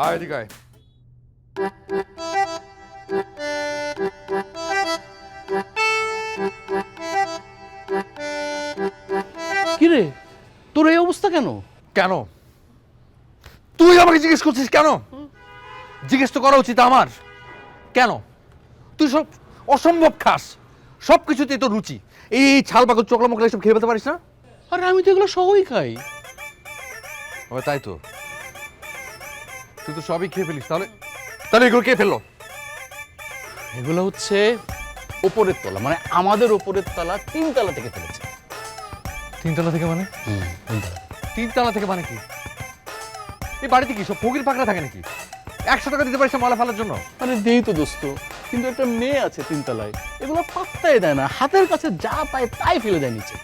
আয় এদিকে আয়। কিরে, তোর এই অবস্থা কেন? কেন তুই আমাকে জিজ্ঞেস করছিস কেন? জিজ্ঞেস তো করা উচিত আমার। কেন তুই সব অসম্ভব খাস, সব কিছুতেই তোর রুচি। এই ছাল পাকড় চকলা মকলা এসব খেয়ে ফেলতে পারিস না? আরে আমি তো এগুলো সবই খাই। ও তাই তো, তুই তো সবই খেয়ে ফেলিস। তাহলে তাহলে এগুলো কে ফেললো? এগুলো হচ্ছে ওপরের তলা, মানে আমাদের ওপরের তলা 3 তলা থেকে ফেলেছে। তিনতলা থেকে মানে? তিনতলা থেকে মানে কি? এই বাড়িতে কি সব ফকির ফাকরা থাকে নাকি? 100 টাকা দিতে পারিস না ময়লা ফেলার জন্য? আরে দেই তো দোস্ত, কিন্তু একটা মেয়ে আছে 3 তলায়, এগুলো পাত্তাই দেয় না, হাতের কাছে যা পায় তাই ফেলে দেয় নিচে।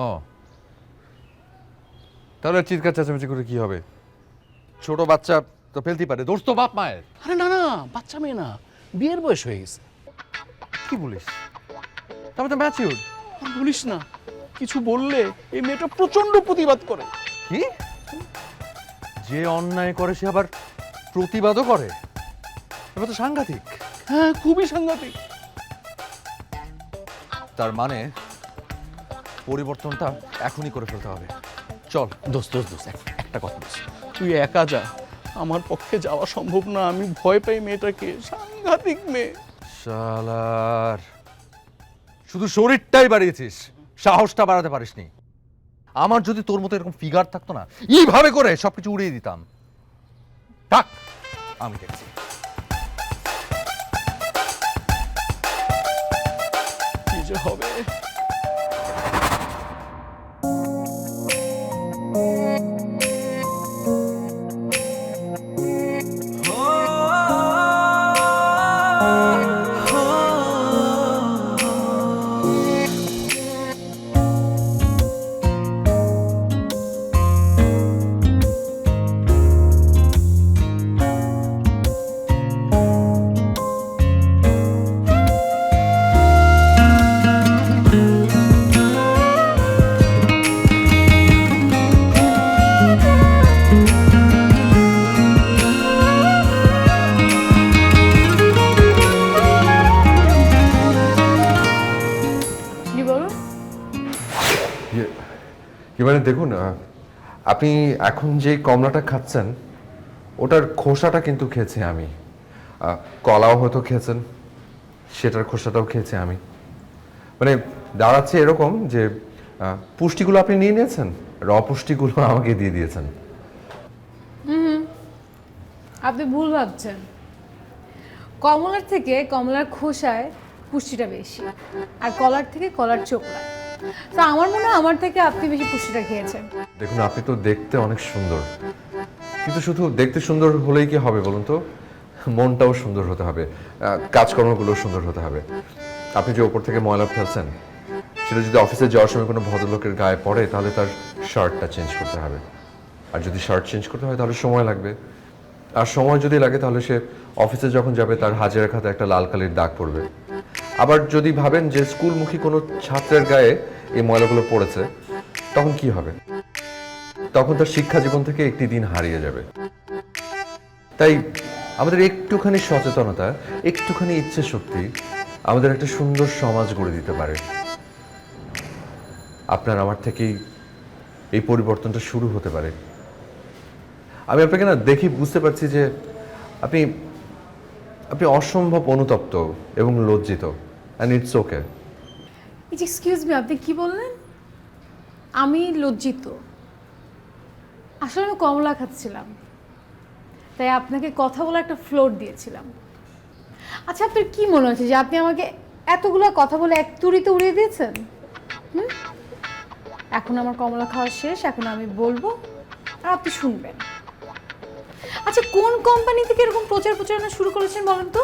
ও তাহলে চিৎকার চেঁচামেচি করে কি হবে? ছোট বাচ্চা তো ফেলতেই পারে, দোষ তো বাপ মায়ের। আরে না না, বাচ্চা মেয়ে না, বিয়ের বয়স হয়ে গেছে। কি বলিস? তবে তো ম্যাচিউর। আর বলিস না, কিছু বললে এই মেয়েটা প্রচন্ড প্রতিবাদ করে। কি? যে অন্যায় করে সে আবার প্রতিবাদও করে? এবার তো সাংঘাতিক। হ্যাঁ, খুবই সাংঘাতিক। তার মানে পরিবর্তনটা এখনই করে ফেলতে হবে। চল। দোস্ত দোস্ত দোস্ত, একটা কথা বলছি, তুই একা যা, আমার পক্ষে যাওয়া সম্ভব না। আমি ভয় পাই মেয়েটাকে, সাংঘাতিক মেয়ে। শালার, শুধু শরীরটাই বাড়িয়েছিস, সাহসটা বাড়াতে পারিসনি। আমার যদি তোর মতো এরকম ফিগার থাকতো না, এইভাবে করে সবকিছু উড়িয়ে দিতাম। থাক, আমি দেখছি। কি যে হবে। কি বলো? এবারে দেখুন, আপনি এখন যে কমলাটা খাচ্ছেন ওটার খোসাটা কিন্তু খেয়েছি আমি। কলাও হয়তো খেয়েছেন, সেটার খোসাটাও খেয়েছি আমি। মানে দাঁড়াচ্ছে এরকম যে পুষ্টিগুলো আপনি নিয়ে নিয়েছেন, পুষ্টিগুলো আমাকে দিয়ে দিয়েছেন। আপনি ভুল ভাবছেন। কমলার থেকে কমলার খোসায় পুষ্টিটা বেশি, আর কলার থেকে কলার চোখলায়। তো আমার মনে হয় আমার থেকে আপনি বেশি পুষ্টিটা খেয়েছেন। দেখুন, আপনি তো দেখতে অনেক সুন্দর, কিন্তু শুধু দেখতে সুন্দর হলেই কি হবে বলুন তো? মনটাও সুন্দর হতে হবে, কাজকর্মগুলো সুন্দর হতে হবে। আপনি যে ওপর থেকে ময়লা ফেলছেন, সেটা যদি অফিসে যাওয়ার সময় কোনো ভদ্রলোকের গায়ে পড়ে তাহলে তার শার্টটা চেঞ্জ করতে হবে। আর যদি শার্ট চেঞ্জ করতে হয় তাহলে সময় লাগবে। আর সময় যদি লাগে তাহলে সে অফিসে যখন যাবে তার হাজিরা খাতে একটা লাল কালির দাগ পড়বে। আবার যদি ভাবেন যে স্কুলমুখী কোনো ছাত্রের গায়ে এই ময়লাগুলো পড়েছে, তখন কি হবে? তখন তার শিক্ষা জীবন থেকে একটি দিন হারিয়ে যাবে। তাই আমাদের একটুখানি সচেতনতা, একটুখানি ইচ্ছে শক্তি আমাদের একটা সুন্দর সমাজ গড়ে দিতে পারে। আপনার আমার থেকেই এই পরিবর্তনটা শুরু হতে পারে। আমি আপনাকে না দেখি বুঝতে পারছি যে আপনি আপনি অসম্ভব অনুতপ্ত এবং লজ্জিত, and it's okay. Excuse me, আপনি কি বললেন? আমি লজ্জিত? আসলে আমি কমলা খাচ্ছিলাম, তাই আপনাকে কথা বলে একটা ফ্লোর দিয়েছিলাম। আচ্ছা, আপনার কি মনে হচ্ছে যে আপনি আমাকে এতগুলো কথা বলে এক তুড়িতে উড়িয়ে দিয়েছেন? এখন আমার কমলা খাওয়া শেষ, এখন আমি বলবো আর আপনি শুনবেন। আচ্ছা, কোন কোম্পানি থেকে এরকম প্রচারণা শুরু করেছেন বলেন তো?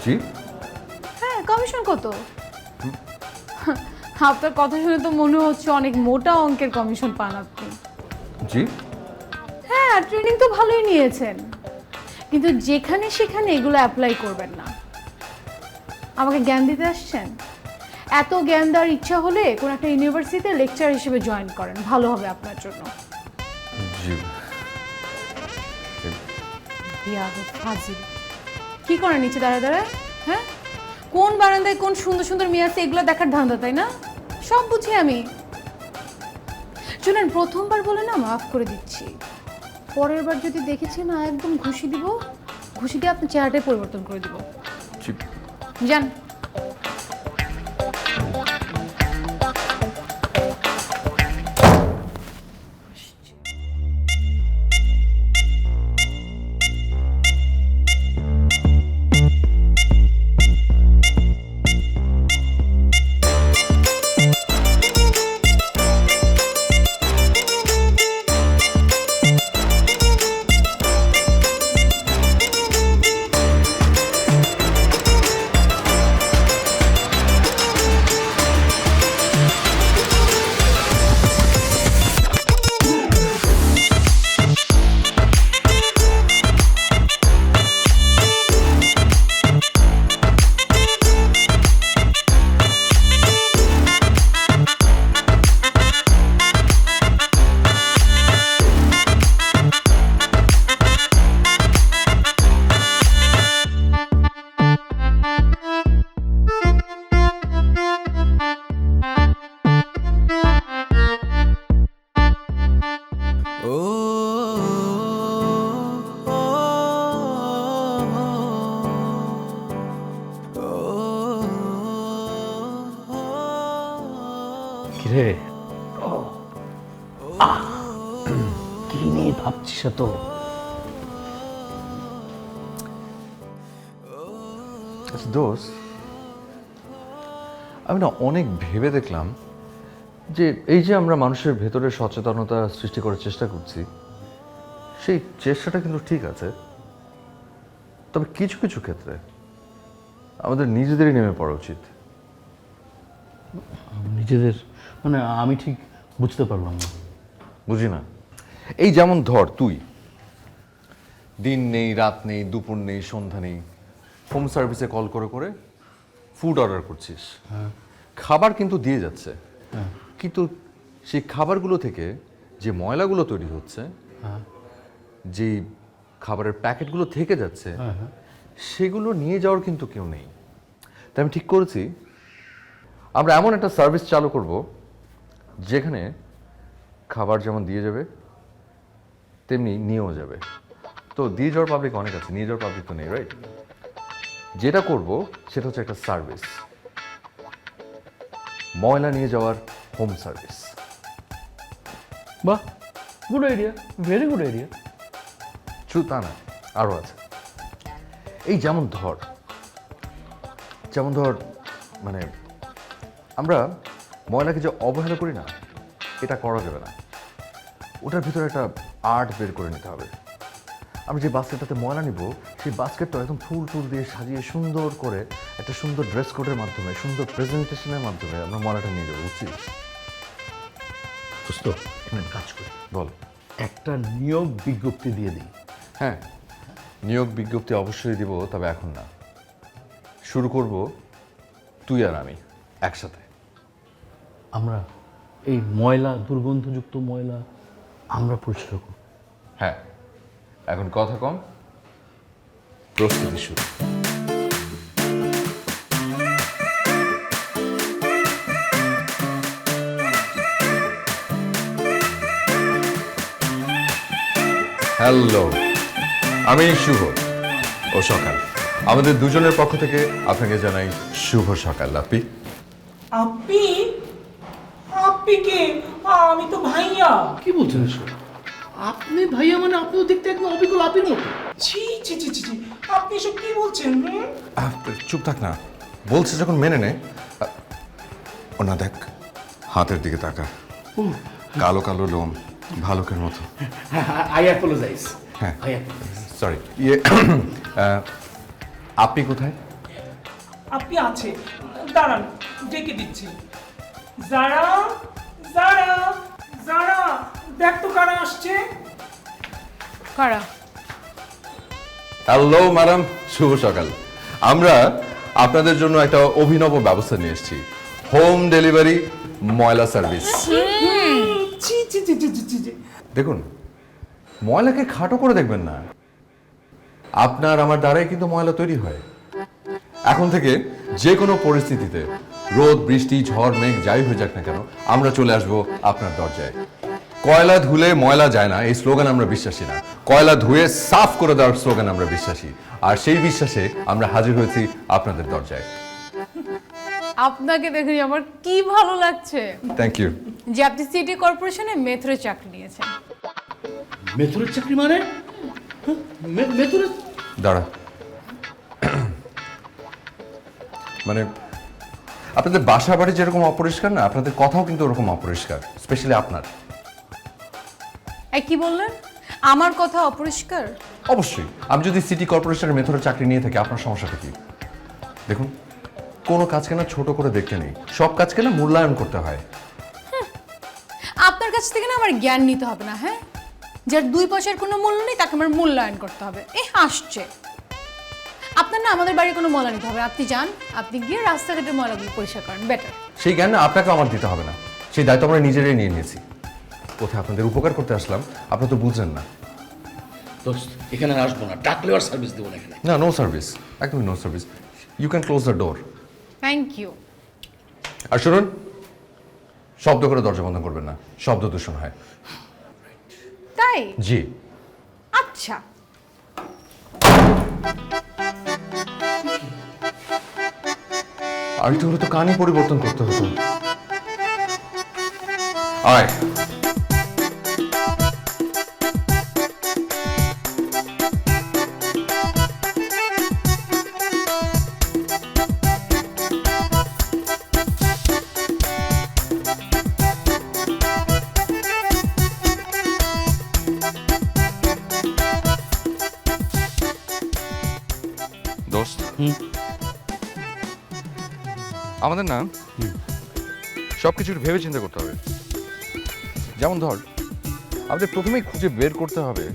জি। হ্যাঁ, কমিশন কত? আপনার কথা শুনে তো মনে হচ্ছে অনেক মোটা অঙ্কের কমিশন পান আপনি। জি। হ্যাঁ, ট্রেনিং তো ভালোই নিয়েছেন, কিন্তু যেখানে সেখানে এগুলো অ্যাপ্লাই করবেন না। আমাকে জ্ঞান দিতে আসছেন? এত জ্ঞান দেওয়ার ইচ্ছা হলে কোন একটা ইউনিভার্সিটিতে লেকচার হিসেবে জয়েন করেন, ভালো হবে আপনার জন্য। জি। বিয়াদব ফাজিল। কি করে নিচে দাঁড়ায় দাঁড়ায়? হ্যাঁ, কোন বারান্দায় কোন সুন্দর সুন্দর মেয়ে আছে এগুলো দেখার ধান্দা, তাই না? সব বুঝি আমি। শুনেন, প্রথমবার বলে না মাফ করে দিচ্ছি, পরের বার যদি দেখেছি না একদম ঘুষি দিব, ঘুষি দিয়ে আপনার চেহারাটাই পরিবর্তন করে দিব। যান। কিরে, কি নিয়ে ভাবছিস তো? আচ্ছা দোস্ত, আমি না অনেক ভেবে দেখলাম যে এই যে আমরা মানুষের ভেতরে সচেতনতা সৃষ্টি করার চেষ্টা করছি, সেই চেষ্টাটা কিন্তু ঠিক আছে, তবে কিছু কিছু ক্ষেত্রে আমাদের নিজেদেরই নেমে পড়া উচিত। নিজেদের মানে আমি ঠিক বুঝতে পারলাম না। বুঝি না। এই যেমন ধর, তুই দিন নেই, রাত নেই, দুপুর নেই, সন্ধ্যা নেই, হোম সার্ভিসে কল করে করে ফুড অর্ডার করছিস। খাবার কিন্তু দিয়ে যাচ্ছে, কিন্তু সেই খাবারগুলো থেকে যে ময়লাগুলো তৈরি হচ্ছে, যে খাবারের প্যাকেটগুলো থেকে যাচ্ছে, সেগুলো নিয়ে যাওয়ার কিন্তু কেউ নেই। তাই আমি ঠিক করেছি আমরা এমন একটা সার্ভিস চালু করব যেখানে খাবার যেমন দিয়ে যাবে তেমনি নিয়েও যাবে। তো দিয়ে যাওয়ার পাবলিক অনেক আছে, নিয়ে যাওয়ার পাবলিক তো নেই, রাইট? যেটা করব সেটা হচ্ছে একটা সার্ভিস, ময়লা নিয়ে যাওয়ার হোম সার্ভিস। বাহ, good idea, very good idea. শুধু তা না, আরও আছে। এই যেমন ধর মানে আমরা ময়লাকে যে অবহেলা করি না, এটা করা যাবে না। ওটার ভিতরে একটা আর্ট বের করে নিতে হবে। আমরা যে বাস্কেটটাতে ময়লা নিব, সেই বাস্কেটটা একদম ফুল টুল দিয়ে সাজিয়ে সুন্দর করে একটা সুন্দর ড্রেস কোডের মাধ্যমে, সুন্দর প্রেজেন্টেশনের মাধ্যমে আমরা ময়লাটা নিয়ে যাবো, বুঝছিস? দোস্ত, কাজ করি, বল। একটা নিয়োগ বিজ্ঞপ্তি দিয়ে দিই। হ্যাঁ, নিয়োগ বিজ্ঞপ্তি অবশ্যই দিব, তবে এখন না। শুরু করব তুই আর আমি একসাথে। আমরা এই ময়লা, দুর্গন্ধযুক্ত ময়লা আমরা পরিষ্কার করব। হ্যাঁ, এখন কথা কম, প্রস্তুতি শুরু। হ্যালো, আমি শুভ ও সকাল। আমাদের দুজনের পক্ষ থেকে আপনাকে জানাই শুভ সকাল। আপনি আপনি আপনি কে? আমি তো ভাইয়া। কি বলছেন এসব? আপনি ভাইয়া মানে আপনি তো দেখতে একদম অবিকল আপির মতো। ছি ছি ছি ছি ছি, আপনি এসব কি বলছেন? চুপ থাক না, বলছে যখন মেনে নে। ও না, দেখ হাতের দিকে তাকা, কালো কালো লোম, ভালুকের মতো। I apologise. হ্যাঁ, আই অ্যাপোলোজাইজ। সরি। আপনি কোথায়? আপনি আছে, দাঁড়ান ডেকে দিচ্ছি। যারা যারা যারা, দেখ তো কারা আসছে। কারা? হ্যালো ম্যাডাম, শুভ সকাল। আমরা আপনাদের জন্য একটা অভিনব ব্যবস্থা নিয়ে এসেছি, হোম ডেলিভারি ময়লা সার্ভিস। ছি ছি ছি ছি ছি ছি। দেখুন, ময়লাকে খাটো করে দেখবেন না, আপনার আমার দ্বারাই কিন্তু ময়লা তৈরি হয়। এখন থেকে যে কোনো পরিস্থিতিতে রোদ বৃষ্টি ঝড় মেঘ যাই হয়ে যাক না কেন আমরা চলে আসব আপনার দরজায়। কয়লা ধুলে ময়লা যায় না এই স্লোগান আমরা বিশ্বাসী না, কয়লা ধুয়ে সাফ করে দেওয়ার স্লোগান আমরা বিশ্বাসী। আর সেই বিশ্বাসে আমরা হাজির হয়েছি আপনাদের দরজায়। আপনাকে দেখে আমার কি ভালো লাগছে থ্যাংক ইউ। যে আপনি সিটি কর্পোরেশনে মেথরে চাকরি নিয়েছেন। মেথরের চাকরি মানে? মেথরের দাঁড়া, মানে আপনাদের বাসা বাড়ি যেরকম অপরিষ্কার না, আপনাদের কথাও কিন্তু ওরকম অপরিষ্কার, স্পেশালি আপনার। এই কি বললেন? আমার কথা অপরিষ্কার? অবশ্যই। আমি যদি সিটি কর্পোরেশনের মেথডে চাকরি নিয়ে থাকি আপনার সমস্যাটা কি? দেখুন, কোনো কাজকে না ছোট করে দেখতে নেই, সব কাজকে না মূল্যায়ন করতে হয়। আপনার কাছ থেকে না আমার জ্ঞান নিতে হবে না, হ্যাঁ? যার 2 পয়সার কোনো মূল্য নেই তাকে আমার মূল্যায়ন করতে হবে। হাসছে। আপনার না আমাদের বাড়ির কোনো ময়লা নিতে হবে, আপনি যান, আপনি গিয়ে রাস্তাঘাটের ময়লাগুলো পরিষ্কার করেন, বেটার। সেই জ্ঞান না আপনাকে আমার দিতে হবে না, সেই দায়িত্ব আমরা নিজেরাই নিয়ে নিয়েছি। কোথায় আপনাদের উপকার করতে আসলাম, আপনি তো বুঝলেন না। দোস্ত, এখানে আর আসবো না, ডাকলে আর সার্ভিস দেবো না এখানে। না, নো সার্ভিস, একদমই no service. You can close the door. Thank you. আর শুনুন, শব্দ করে দরজা বন্ধ করবেন না, শব্দ দূষণ হয়। তাই? জি। আচ্ছা। আর একটু হলে তো কানই পরিবর্তন করতে হতো। আয়। দোস্ত, আমাদের না সবকিছু ভেবে চিন্তা করতে হবে। যেমন ধর, আমাদের প্রথমেই খুঁজে বের করতে হবে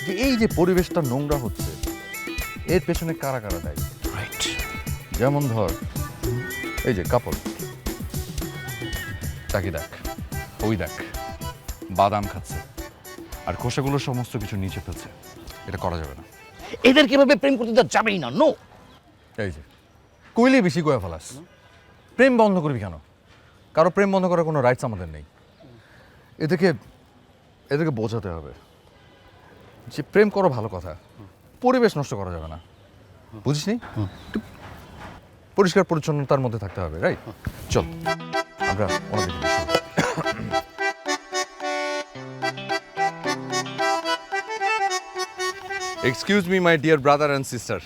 যে এই যে পরিবেশটা নোংরা হচ্ছে এর পেছনে কারা কারা দায়ী। রাইট। যেমন ধর, এই যে কাপল, তাকে দেখ, ওই দেখ, বাদাম খাচ্ছে আর খোসাগুলো সমস্ত কিছু নিচে ফেলছে। এটা করা যাবে না। এদের কিভাবে প্রেম করতে দেওয়া যাবেই না, নো। এই যে কইলে বেশি কয়ে ফেলাস। প্রেম বন্ধ করবি কেন? কারো প্রেম বন্ধ করার কোনো রাইটস আমাদের নেই। এদেরকে বোঝাতে হবে যে প্রেম করো ভালো কথা, পরিবেশ নষ্ট করা যাবে না। বুঝিসনি? পরিষ্কার পরিচ্ছন্নতার মধ্যে থাকতে হবে, রাইট? চল আমরা ওনাদের দিকে শুরু করি। Excuse me my dear brother and sister,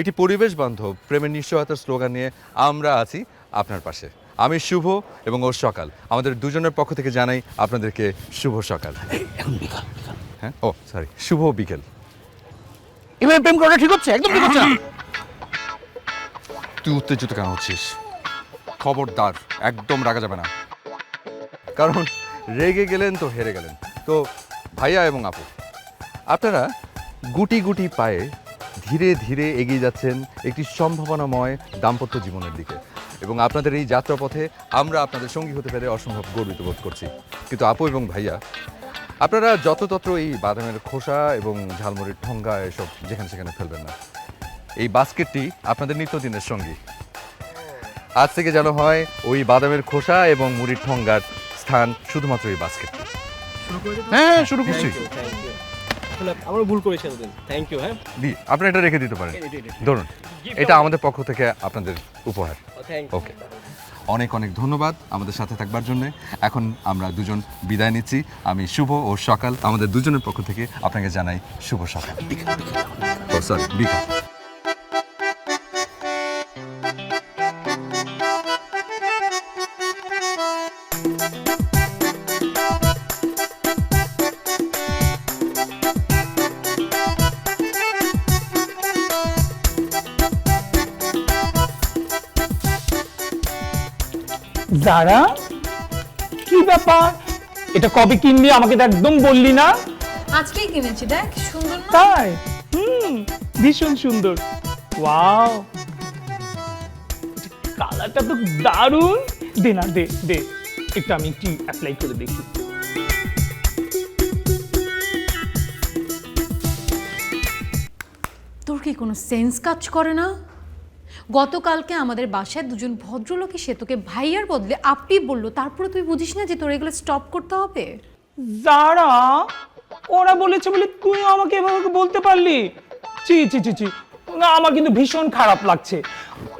একটি পরিবেশ বান্ধব প্রেমের নিশ্চয়তার স্লোগান নিয়ে আমরা আছি আপনার পাশে। আমি শুভ এবং ওর সকাল, আমাদের দুজনের পক্ষ থেকে জানাই আপনাদেরকে শুভ সকাল। এখন বিকাল। হ্যাঁ, ও সরি, শুভ বিকেল। এভাবে প্রেম করাটা ঠিক হচ্ছে? একদম ঠিক হচ্ছে না। তুই উত্তেজিত কেন হচ্ছিস? খবরদার, একদম রাগা যাবে না, কারণ রেগে গেলেন তো হেরে গেলেন। তো ভাইয়া এবং আপু, আপনারা গুটি গুটি পায়ে ধীরে ধীরে এগিয়ে যাচ্ছেন একটি সম্ভাবনাময় দাম্পত্য জীবনের দিকে, এবং আপনাদের এই যাত্রাপথে আমরা আপনাদের সঙ্গী হতে পেরে অসম্ভব গর্বিত বোধ করছি। কিন্তু আপু এবং ভাইয়া, আপনারা যত্রতত্র এই বাদামের খোসা এবং ঝালমুড়ির ঠোঙ্গা এসব যেখানে সেখানে ফেলবেন না। এই বাস্কেটটি আপনাদের নিত্যদিনের সঙ্গী। আজ থেকে যেন হয় ওই বাদামের খোসা এবং মুড়ির ঠোঙ্গার স্থান শুধুমাত্র এই বাস্কেটটি। হ্যাঁ, শুরু করছি। আমরা ভুল করেছি এতদিন। Thank you. হ্যাঁ, দি, আপনি এটা রেখে দিতে পারেন। ধরুন, এটা আমাদের পক্ষ থেকে আপনাদের উপহার। ওকে, অনেক অনেক ধন্যবাদ আমাদের সাথে থাকবার জন্য। এখন আমরা দুজন বিদায় নিচ্ছি। আমি শুভ ও সকাল, আমাদের দুজনের পক্ষ থেকে আপনাকে জানাই শুভ সকাল। ও সরি, বিকাল। যারা, কি ব্যাপার? এটা কবে কিনলি আমাকে তো একদম বললি না। আজকেই কিনেছি, দেখ সুন্দর না? তাই? ভীষণ সুন্দর। ওয়াও, কালারটা তো দারুণ। দে না, দে দে একটু, আমি একটু অ্যাপ্লাই করে দেখি। কি কোনো সেন্স কাজ করে না? গতকালকে আমাদের বাসায় দুজন ভদ্রলোক এসে তোকে ভাইয়ার বদলে আপনি বললো, তারপরে তুই বুঝিস না যে তোর এগুলো স্টপ করতে হবে? যারা ওরা বলেছে বলে তুই আমাকে এভাবে বলতে পারলি? চি চি চি চি, না, আমার কিন্তু ভীষণ খারাপ লাগছে।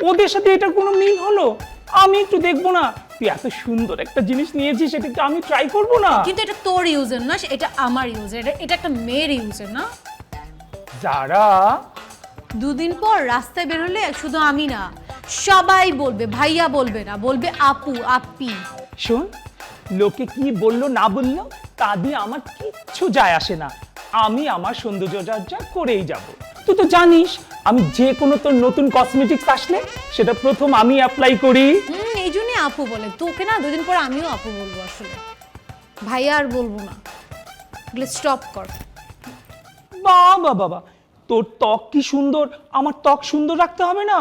ওদের সাথে এটা কোনো মিল হলো? আমি একটু দেখবো না? তুই এত সুন্দর একটা জিনিস নিয়েছিস, সেটা একটু আমি ট্রাই করবো না? কিন্তু এটা তোর ইউজের না, এটা আমার ইউজের, এটা একটা মেয়ের ইউজের না? যারা দুদিন পর রাস্তায় বের হলে শুধু আমি না, সবাই বলবে, ভাইয়া বলবে না, বলবে আপু আপি। শোন, লোকে কি বললো না বললো তা দিয়ে আমার কিচ্ছু যায় আসে না। আমি আমার সৌন্দর্যচর্চা করেই যাব। তুই তো জানিস আমি যে কোনো তোর নতুন কসমেটিক্স আসলে সেটা প্রথম আমি অ্যাপ্লাই করি। এই জন্যই আপু বলে। তোকে না দুদিন পর আমিও আপু বলবো, আসলে ভাইয়া আর বলবো না। এগুলো স্টপ কর। বাবা বাবা, তোর ত্বক কি সুন্দর, আমার ত্বক সুন্দর রাখতে হবে না?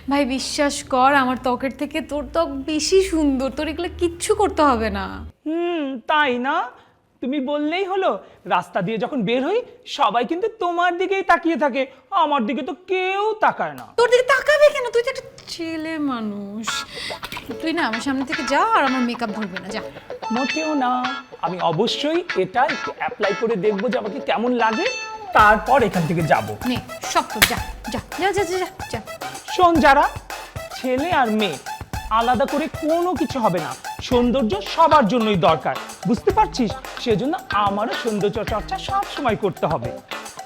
ভাই বিশ্বাস কর, আমার ত্বকের থেকে তোর ত্বক বেশি সুন্দর, তোর এগুলো কিচ্ছু করতে হবে না। তাই না? তুমি বললেই হলো। রাস্তা দিয়ে যখন বের হই সবাই কিন্তু তোমার দিকেই তাকিয়ে থাকে, আমার দিকে তো কেউ তাকায় না। তোর দিকে তাকাবে কেন? তুই তো একটা ছেলে মানুষ। তুই না আমার সামনে থেকে যা, আর আমার মেকআপ ধরবে না, যা। মোটেও না, আমি অবশ্যই এটা একটু অ্যাপ্লাই করে দেখবো যে আমাকে কেমন লাগে, তারপর এখান থেকে যাব। নে সব তোর, যা যা যা যা যা যা। শোন, যারা ছেলে আর মেয়ে আলাদা করে কোনো কিছু হবে না, সৌন্দর্য সবার জন্যই দরকার, বুঝতে পারছিস? সেজন্য আমারও সৌন্দর্য চর্চা সব সময় করতে হবে,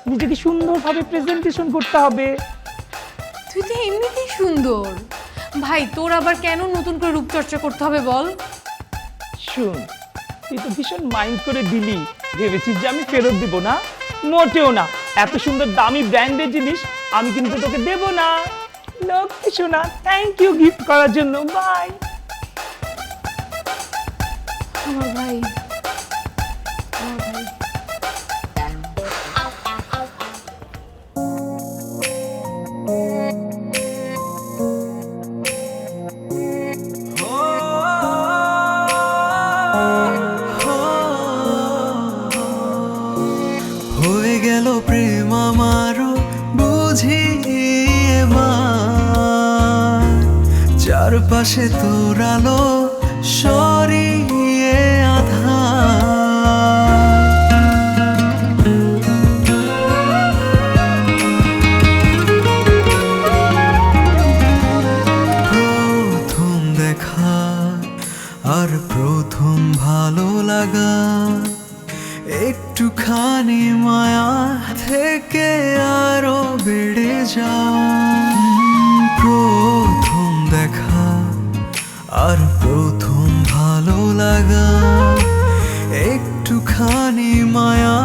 নিজেকে সুন্দরভাবে প্রেজেন্টেশন করতে হবে। তুই তো এমনিতেই সুন্দর ভাই, তোর আবার কেন নতুন করে রূপচর্চা করতে হবে বল? শুন, তুই তো ভীষণ মাইন্ড করে দিলি, ভেবেছিস যে আমি ফেরত দিব না? মোটেও না, এত সুন্দর দামি ব্র্যান্ডের জিনিস আমি কিন্তু তোকে দেব না। লক্ষ্মী সোনা, থ্যাংক ইউ গিফট করার জন্য, বাই। আমার ভাই, আমার ভাই। হয়ে গেল প্রেম আমারও বুঝি এবার, চারপাশে তোর আলো সরিয়ে প্রথম দেখা আর প্রথম ভালো লাগা, একটুখানি মায়া থেকে আরো বেড়ে যাওয়া। প্রথম দেখা আর প্রথম ভালো লাগা, একটুখানি মায়া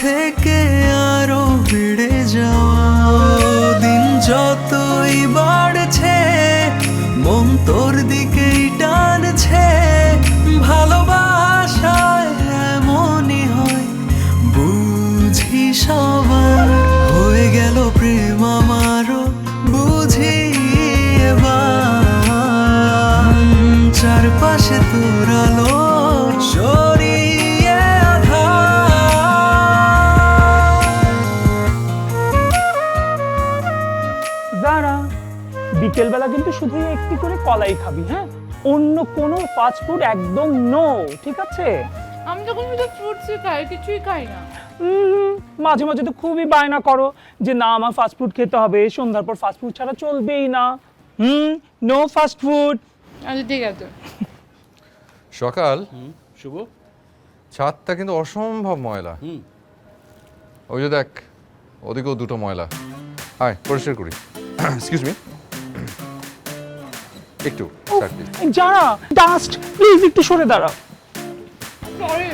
থেকে আরো বেড়ে যাওয়া। দিন যতই বাড়ছে মন তোর দিকেই টানছে, ভালোবাসায় এমনই হয় বুঝি সবার। হয়ে গেল প্রেম আমারও বুঝি এবার, চারপাশে তোর আলো সরিয়ে যারা বিকেলবেলা কিন্তু শুধু একটি করে কলাই খাবি, হ্যাঁ? অন্য কোনো ফাস্ট ফুড একদম নো, ঠিক আছে? আমি যখন শুধু ফ্রুটসই খাই, কিছুই খাই না। মাঝে মাঝে তো খুবই বায়না করো যে না আমার ফাস্ট ফুড খেতে হবে, সন্ধ্যার পর ফাস্ট ফুড ছাড়া চলবেই না। No fast food. আচ্ছা ঠিক আছে। সকাল, শুভ, ছাদটা কিন্তু অসম্ভব ময়লা। ওই যে দেখ, ওদিকেও দুটো ময়লা। আয় পরিষ্কার করি। এক্সকিউজ মি, একটু স্যার প্লিজ। যারা ডাস্ট, প্লিজ একটু সরে দাঁড়াও। সরি,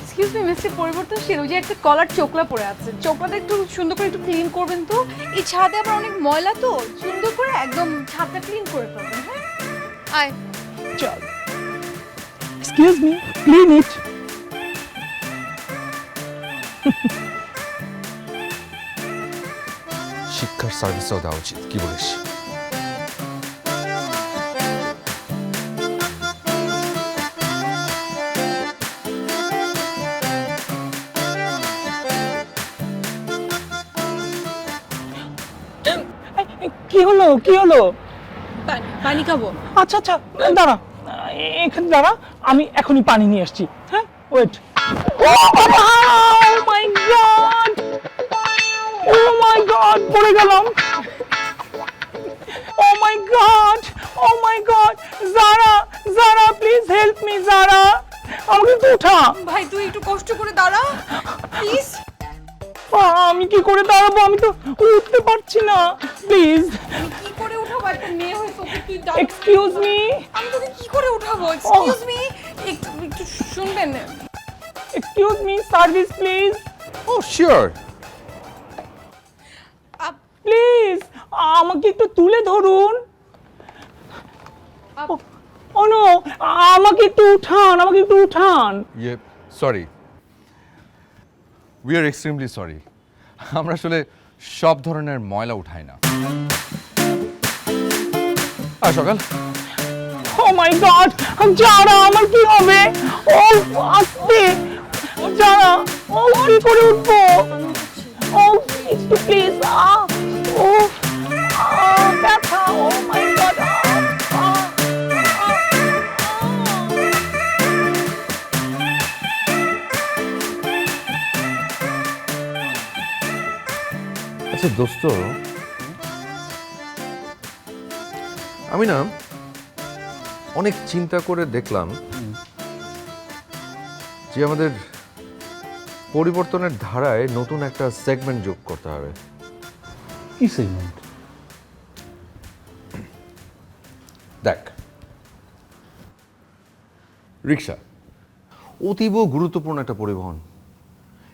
এক্সকিউজ মি মিস্টার পরিবর্তনশীল, ওই যে একটা কলার চোকলা পড়ে আছে, চোকলাটা একটু সুন্দর করে একটু ক্লিন করবেন তো। এই ছাদে আবার অনেক ময়লা, তো সুন্দর করে একদম ছাদটা ক্লিন করে ফেলবেন। হ্যাঁ আয়। চল, এক্সকিউজ মি, ক্লিন ইট। শিক্ষার সার্ভিসও দেওয়া উচিত, কি বলিস? কি হলো কি হলো? পানি খাবো। আচ্ছা আচ্ছা দাঁড়া, এখানে দাঁড়া, আমি এখনই পানি নিয়ে আসছি। হ্যাঁ wait. Oh my god, oh my god, পড়ে গেলাম। Oh my god, oh my god, Zara Zara please help me, Zara আমাকে একটু উঠা। ভাই তুই একটু কষ্ট করে দাঁড়া প্লিজ। আমি কি করে দাঁড়াবো, আমি তো উঠতে পারছি না, প্লিজ কি করে উঠাবো, একটা মেয়ে হয়ে তোকে তুই এক্সকিউজ মি। আমি তোকে কি করে উঠাবো? এক্সকিউজ মি, একটু একটু শুনবেন? Excuse me, service please oh sure. Please আমাকে একটু তুলে ধরুন। ও নো, আমাকে একটু উঠান, আমাকে একটু উঠান। ইয়ে sorry, we are extremely sorry. আমরা আসলে সব ধরনের ময়লা উঠাই না। আর সকাল ও মাই গড, যারা আমার কি হবে? ও আস্তে, যারা ও কি করে উঠবো? ও একটু প্লিজ, ও ব্যথা, ও মাই গড। আচ্ছা দোস্ত, আমি না অনেক চিন্তা করে দেখলাম যে আমাদের পরিবর্তনের ধারায় নতুন একটা সেগমেন্ট যোগ করতে হবে। কি সেগমেন্ট? দেখ, রিক্সা অতীব গুরুত্বপূর্ণ একটা পরিবহন,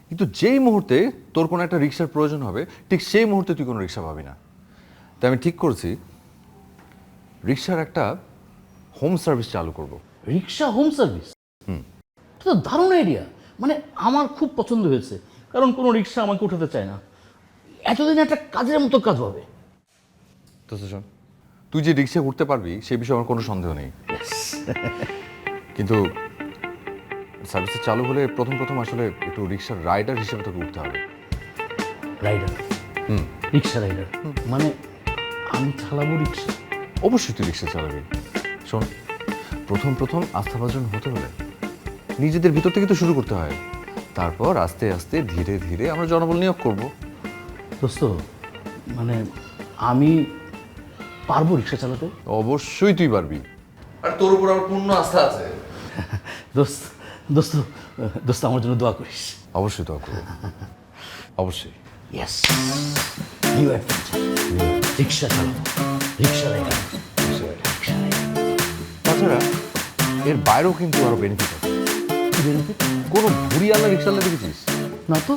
কিন্তু যেই মুহূর্তে তোর কোনো একটা রিক্সার প্রয়োজন হবে ঠিক সেই মুহূর্তে তুই কোনো রিক্সা পাবি না। তাই আমি ঠিক করছি রিক্সার একটা হোম সার্ভিস চালু করব। রিক্সা হোম সার্ভিস? এটা তো দারুণ আইডিয়া, মানে আমার খুব পছন্দ হয়েছে, কারণ কোনো রিক্সা আমাকে উঠাতে চায় না। এতদিন একটা কাজের মতো কাজ হবে। তো শোন, তুই যে রিক্সা উঠতে পারবি সে বিষয়ে আমার কোনো সন্দেহ নেই, কিন্তু সার্ভিসটা চালু হলে প্রথম প্রথম আসলে একটু রিক্সার রাইডার হিসেবে তোকে উঠতে হবে। রাইডার? রিক্সা রাইডার মানে আমি চালাবো রিক্সা? অবশ্যই তুই রিক্সা চালাবি। শোন, প্রথম প্রথম আস্থাভাজন হতে হলে নিজেদের ভিতর থেকে তো শুরু করতে হয়, তারপর আস্তে আস্তে ধীরে ধীরে আমরা জনবল নিয়োগ করব। দোস্ত, মানে আমি পারবো রিক্সা চালাতে? অবশ্যই তুই পারবি, আর তোর উপর আমার পূর্ণ আস্থা আছে। দোস্ত দোস্ত দোস্ত আমার জন্য দোয়া করিস। অবশ্যই তো করবো, অবশ্যই। ইয়েস, নিউ অ্যাডভেঞ্চার, রিক্সা চালাবো, রিক্সা রাইডার, রিক্সা রাইডার। তাছাড়া এর বাইরেও কিন্তু আরো বেনিফিট আছে। কি বেনিফিট? কোনো ভুড়িয়ালা রিক্সাওয়ালা দেখেছিস? না তো।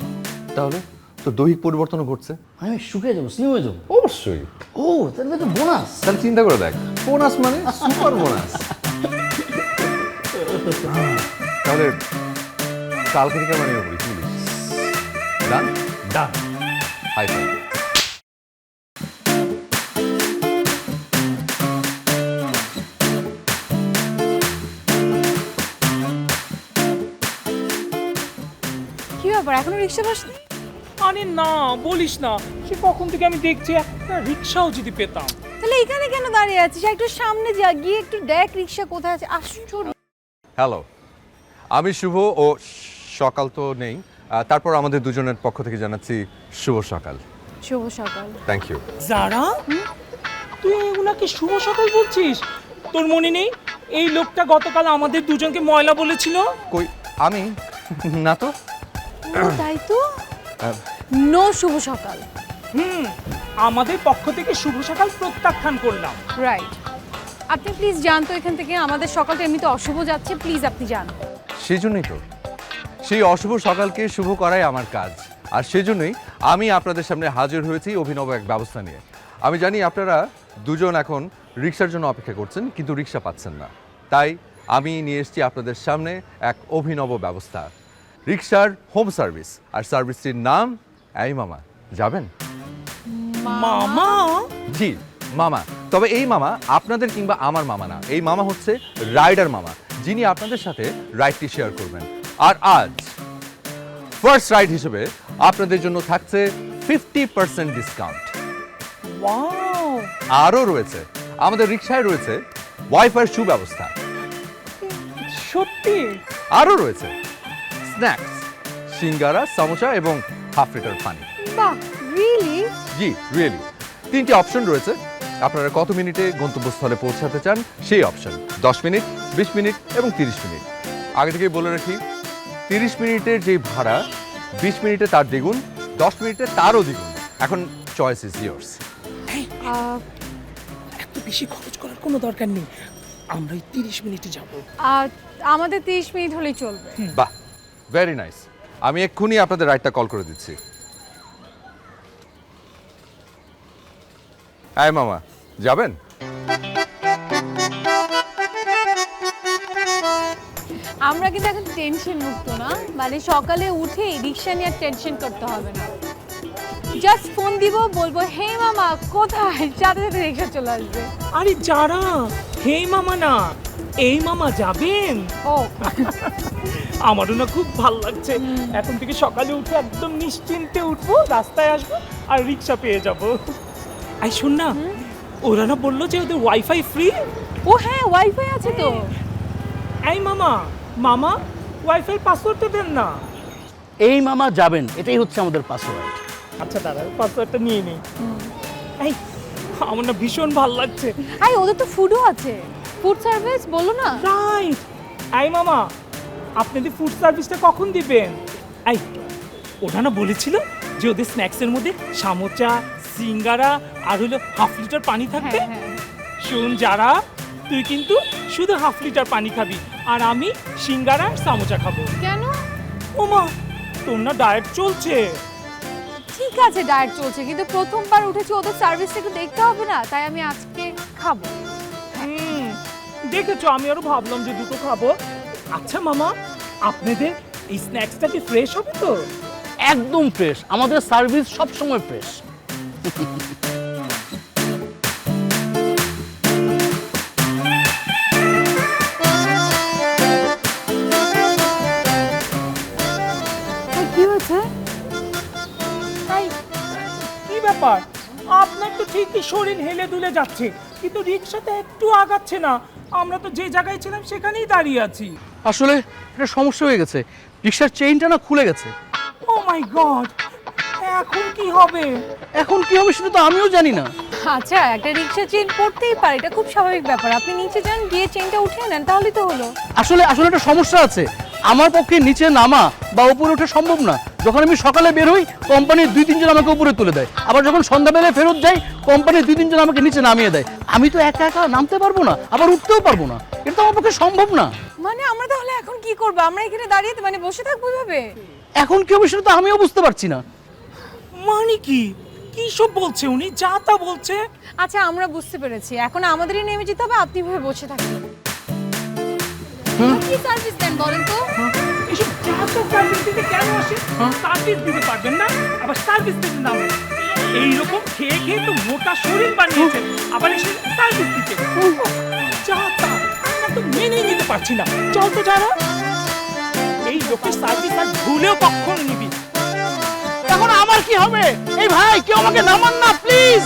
তাহলে তো দৈহিক পরিবর্তনও ঘটছে। আমি শুকিয়ে যাবো, স্লিম হয়ে যাবো। অবশ্যই। ও তাহলে তো বোনাস। তাহলে চিন্তা করে দেখ, বোনাস মানে সুপার বোনাস। তাহলে কালকে থেকে আমরা নিয়ে পড়ি, কি বলিস? Done done. High five. কি ব্যাপার, এখনো রিক্সা পাসনি? আরে না বলিস না, সে কখন থেকে আমি দেখছি একটা রিক্সাও যদি পেতাম। তাহলে এখানে কেন দাঁড়িয়ে আছিস? একটু সামনে যা, গিয়ে একটু দেখ রিক্সা কোথায় আছে। আশ্চর্য। হ্যালো, আমি শুভ ও সকাল তো নেই, তারপর আমাদের দুজনের পক্ষ থেকে জানাচ্ছি শুভ সকাল। শুভ সকাল। Thank you. যারা তুই ওনাকে শুভ সকাল বলছিস? তোর মনে নেই এই লোকটা গতকাল আমাদের দুজনকে ময়লা বলেছিল? কই আমি না তো। তাই তো। নো শুভ সকাল। আমাদের পক্ষ থেকে শুভ সকাল প্রত্যাখ্যান করলাম। রাইট। আপনি প্লিজ যান তো এখান থেকে, আমাদের সকালটা এমনিতে অশুভ যাচ্ছে, প্লিজ আপনি যান। সেই জন্যই তো, সেই অশুভ সকালকে শুভ করাই আমার কাজ, আর সেজন্যই আমি আপনাদের সামনে হাজির হয়েছি অভিনব এক ব্যবস্থা নিয়ে। আমি জানি আপনারা দুজন এখন রিক্সার জন্য অপেক্ষা করছেন, কিন্তু রিক্সা পাচ্ছেন না, তাই আমি নিয়ে এসেছি আপনাদের সামনে এক অভিনব ব্যবস্থা, রিক্সার হোম সার্ভিস। আর সার্ভিসটির নাম এই মামা। যাবেন? মামা? জি মামা। তবে এই মামা আপনাদের কিংবা আমার মামা না, এই মামা হচ্ছে রাইডার মামা, যিনি আপনাদের সাথে রাইডটি শেয়ার করবেন। আর আজ ফার্স্ট রাইড হিসেবে আপনাদের জন্য থাকছে 50% ডিসকাউন্ট। ওয়াও, আরও রয়েছে, আমাদের রিক্সায় রয়েছে ওয়াইফাই সুব্যবস্থা। সত্যি? আরও রয়েছে স্ন্যাক্স, সিঙ্গারা, সমোসা এবং হাফ লিটার পানি। বাহ, রিয়েলি? জি রিয়েলি। 3টি অপশন রয়েছে, আপনারা কত মিনিটে গন্তব্যস্থলে পৌঁছাতে চান সেই অপশন। 10 মিনিট, 20 মিনিট এবং 30 মিনিট। আগে থেকেই বলে রাখি, 30 মিনিটের যে ভাড়া 20 মিনিটে তার দ্বিগুণ, 10 মিনিটে তারও দ্বিগুণ। এখন চয়েস ইজ ইয়ার্স। এত বেশি খরচ করার কোনো দরকার নেই, আমরা 30 মিনিটে যাব। আমাদের 30 মিনিট হলেই চলবে। বাহ, ভেরি নাইস। আমি এক্ষুনি আপনাদের রাইডটা কল করে দিচ্ছি। হ্যাঁ মামা, যাবেন? আমরা কিন্তু এখন টেনশন মুক্ত না, মানে সকালে উঠে রিক্সা নিয়ে আর টেনশন করতে হবে না। জাস্ট ফোন দিব, বলবো হে মামা কোথায়, সাথে সাথে রিক্সা চলে আসবে। আরে যারা, হে মামা না, এই মামা যাবেন। ও আমারও না খুব ভালো লাগছে, এখন থেকে সকালে উঠে একদম নিশ্চিন্তে উঠবো, রাস্তায় আসবো আর রিক্সা পেয়ে যাব। আই শোন না, ওরা না বললো যে ওদের ওয়াইফাই ফ্রি। ও হ্যাঁ, ওয়াইফাই আছে তো। এই মামা, মামা ওয়াইফাই পাসওয়ার্ডটা দেন না। এই মামা যাবেন, এটাই হচ্ছে আমাদের পাসওয়ার্ড। আচ্ছা দাদা, পাসওয়ার্ডটা নিয়ে নিই। এই আমার না ভীষণ ভালো লাগছে। আরে ওদের তো ফুডও আছে, ফুড সার্ভিস বলো না। রাইট। এই মামা, আপনাদের ফুড সার্ভিসটা কখন দিবেন? এই ওটা না বলেছিল যে ওদের স্ন্যাক্সের মধ্যে সামোচা, সিঙ্গারা আর হলো হাফ লিটার পানি থাকবে। হ্যাঁ হ্যাঁ। শোন যারা, তুই কিন্তু শুধু হাফ লিটার পানি খাবি আর আমি সিঙ্গারা আর সামোচা খাবো। কেন? ওমা, তোর না ডায়েট চলছে। ঠিক আছে ডায়েট চলছে, কিন্তু প্রথমবার উঠেছি, ওদের সার্ভিসটা একটু দেখতে হবে না, তাই আমি আজকে খাবো। দেখেছো, আমি আরো ভাবলাম যে দুটো খাবো। আচ্ছা মামা, আপনাদের এই স্ন্যাক্সটা কি ফ্রেশ হবে তো? একদম ফ্রেশ, আমাদের সার্ভিস সবসময় ফ্রেশ। কি হয়েছে? তাই কি ব্যাপার? আপনার তো ঠিকই শরীর হেলে দুলে যাচ্ছে, কিন্তু রিক্সাটা একটু আগাচ্ছে না। আমরা তো যে জায়গায় ছিলাম সেখানেই দাঁড়িয়ে আছি। আসলে একটা সমস্যা হয়ে গেছে, রিক্সার চেইনটা না খুলে গেছে। ও মাই গড, এখন কি হবে? এখন কি হবে সেটা তো আমিও জানি না। আচ্ছা, একটা রিক্সা চেইন পড়তেই পারে, এটা খুব স্বাভাবিক ব্যাপার। আপনি নিচে যান, গিয়ে চেইনটা উঠিয়ে নেন, তাহলেই তো হলো। আসলে একটা সমস্যা আছে, আমার পক্ষে নিচে নামা বা উপরে ওঠা সম্ভব না। যখন আমি সকালে বের হই, কোম্পানির 2-3 জন আমাকে উপরে তুলে দেয়, আবার যখন সন্ধ্যাবেলায় ফেরত যাই, কোম্পানির 2-3 জন আমাকে নিচে নামিয়ে দেয়। আমি তো একা একা নামতে পারবো না, আবার উঠতেও পারবো না, এটা তো আমার পক্ষে সম্ভব না। মানে আমরা তাহলে এখন কি করব? আমরা এখানে দাঁড়িয়ে মানে বসে থাকবো এভাবে? এখন কি হবে সেটা তো আমিও বুঝতে পারছি না। মানে কি কি সব বলছে উনি, যা তা বলছে। আচ্ছা, আমরা বুঝতে পেরেছি, এখন আমাদেরই নেমে যেতে হবে, আপনি ভাবে বসে থাকুন। কি সার্ভিস দেন বলেন তো? এসব যা তা সার্ভিস দিতে কেন আসে? সার্ভিস দিতে পারবেন না, আবার সার্ভিস দিতে নাম। এইরকম খেয়ে খেয়ে তো মোটা শরীর বানিয়েছেন, আবার এসে সার্ভিস দিতে। যা তা আমরা তো মেনেই নিতে পারছি না। চল তো যারা, এই লোকের সার্ভিস আর ভুলেও কখনো নিবি না। এখন আমার কি হবে? এই ভাই, কেউ আমাকে নামান না প্লিজ,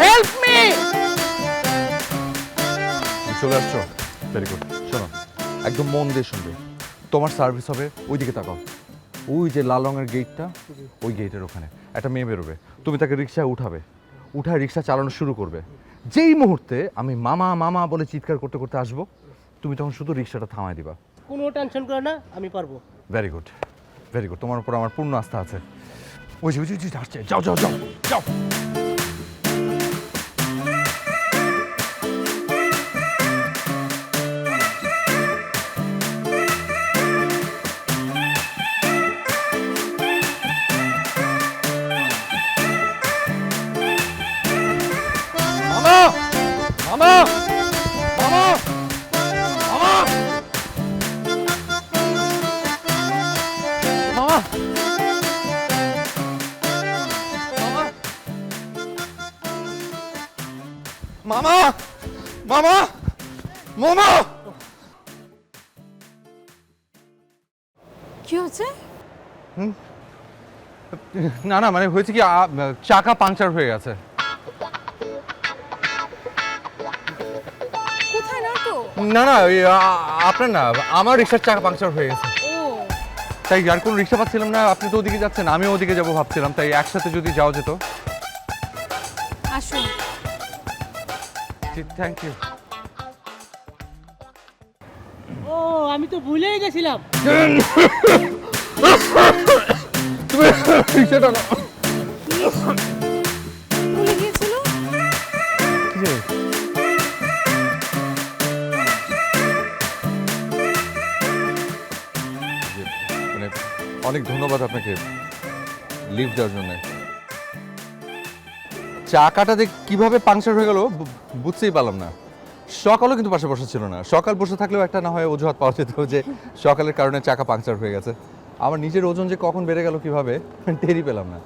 হেল্প মি। চলে আসছো, ভেরি গুড। শোনো, একদম মন দিয়ে শুনবে। তোমার সার্ভিস হবে ওইদিকে তাকাও, ওই যে লাল রঙের গেটটা, ওই গেটের ওখানে একটা মেয়ে বেরোবে। তুমি তাকে রিক্সায় উঠায় রিক্সা চালানো শুরু করবে। যেই মুহূর্তে আমি মামা মামা বলে চিৎকার করতে করতে আসবো, তুমি তখন শুধু রিক্সাটা থামায় দিবা। কোনো টেনশন করে না, আমি পারবো। Very good, very good. তোমার উপর আমার পূর্ণ আস্থা আছে। ওই যে আসছে, যাও যাও যাও যাও। মামা মামা মামা মামা মামা মামা মামা মামা। কি হচ্ছে? না না, মানে হয়েছে কি, চাকা পাংচার হয়ে গেছে। না না আপনার না, আমার রিক্সার চাকা পাংচার হয়ে গেছে, ও তাই আর কোনো রিক্সা পাচ্ছিলাম না। আপনি তো ওদিকে যাচ্ছেন, আমিও ওদিকে যাবো ভাবছিলাম, তাই একসাথে যদি যাওয়া যেত। আসুন। Thank you. ও আমি তো ভুলেই গেছিলাম। রিক্সাটা না ভুলে গিয়েছিল। মানে অনেক ধন্যবাদ আপনাকে লিফট দেওয়ার জন্য। চাকাটা যে কিভাবে পাংচার হয়ে গেল বুঝতেই পারলাম না। সকালও কিন্তু পাশে বসা ছিল না, সকাল বসে থাকলেও একটা না হয় অজুহাত পাওয়া যেত যে সকালের কারণে চাকা পাংচার হয়ে গেছে। আমার নিজের ওজন যে কখন বেড়ে গেল কিভাবে টেরই পেলাম না।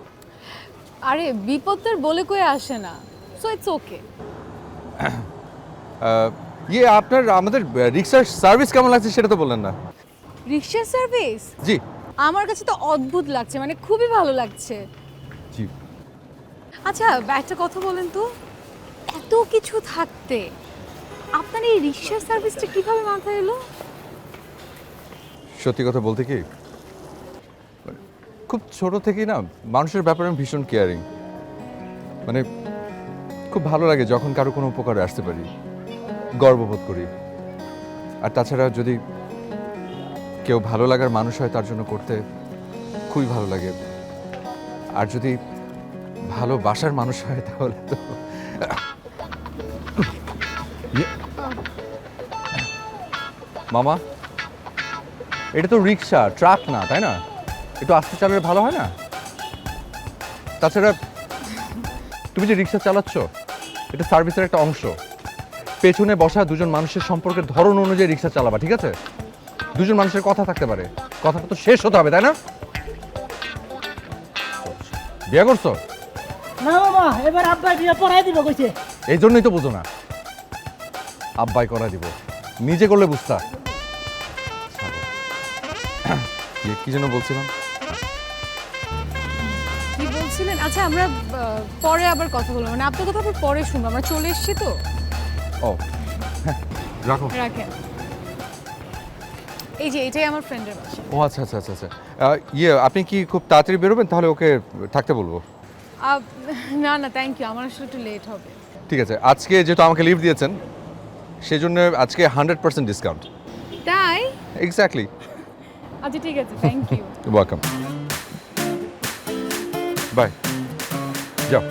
আরে বিপত্তের বলে কয়ে আসে না, সো ইটস ওকে। ইয়ে আপনার আমাদের রিক্সার সার্ভিস কেমন লাগছে সেটা তো বললেন না। রিক্সা সার্ভিস জি আমার কাছে তো অদ্ভুত লাগছে, মানে খুবই ভালো লাগছে। জি। আচ্ছা একটা কথা বলেন তো, এত কিছু থাকতে আপনার এই রিক্সা সার্ভিসটা কিভাবে মাথায় এলো? সত্যি কথা বলতে কি, খুব ছোট থেকেই না মানুষের ব্যাপারে আমি ভীষণ কেয়ারিং। মানে খুব ভালো লাগে যখন কারো কোনো উপকারে আসতে পারি, গর্ববোধ করি। আর তাছাড়া যদি কেউ ভালো লাগার মানুষ হয় তার জন্য করতে খুবই ভালো লাগে। আর যদি ভালোবাসার মানুষ হয় তাহলে তো মামা, এটা তো রিক্সা, ট্রাক না, তাই না? একটু আস্তে চালালে ভালো হয় না? তাছাড়া তুমি যে রিক্সা চালাচ্ছ এটা সার্ভিসের একটা অংশ। পেছনে বসা দুজন মানুষের সম্পর্কের ধরন অনুযায়ী রিক্সা চালাবা, ঠিক আছে? দুজন মানুষের কথা থাকতে পারে, কথাটা তো শেষ হতে হবে, তাই না? বিয়ে করছো? না মামা, এবার আব্বা বিয়ে পড়াই দিব কইছে। এই জন্যই তো বুঝো না, আব্বাই করা দিব, নিজে করলে বুঝতা। কি যেন বলছিলাম? কি বলছিলেন? আচ্ছা আমরা পরে আবার কথা বলবো, মানে আপনার কথা আবার পরে শুনবো, আমরা চলে এসেছি তো। ও হ্যাঁ, রাখো। রাখেন। এই যে এটাই আমার ফ্রেন্ডের বাসা। ও আচ্ছা আচ্ছা আচ্ছা আচ্ছা। ইয়ে আপনি কি খুব তাড়াতাড়ি বেরোবেন? তাহলে ওকে থাকতে বলবো। না না থ্যাংক ইউ, আমার আসলে একটু লেট হবে। ঠিক আছে, আজকে যেহেতু আমাকে লিভ দিয়েছেন সেই জন্য আজকে 100% ডিসকাউন্ট। তাই? এক্স্যাক্টলি। আচ্ছা ঠিক আছে, থ্যাংক ইউ। ওয়েলকাম। বাই। যাও।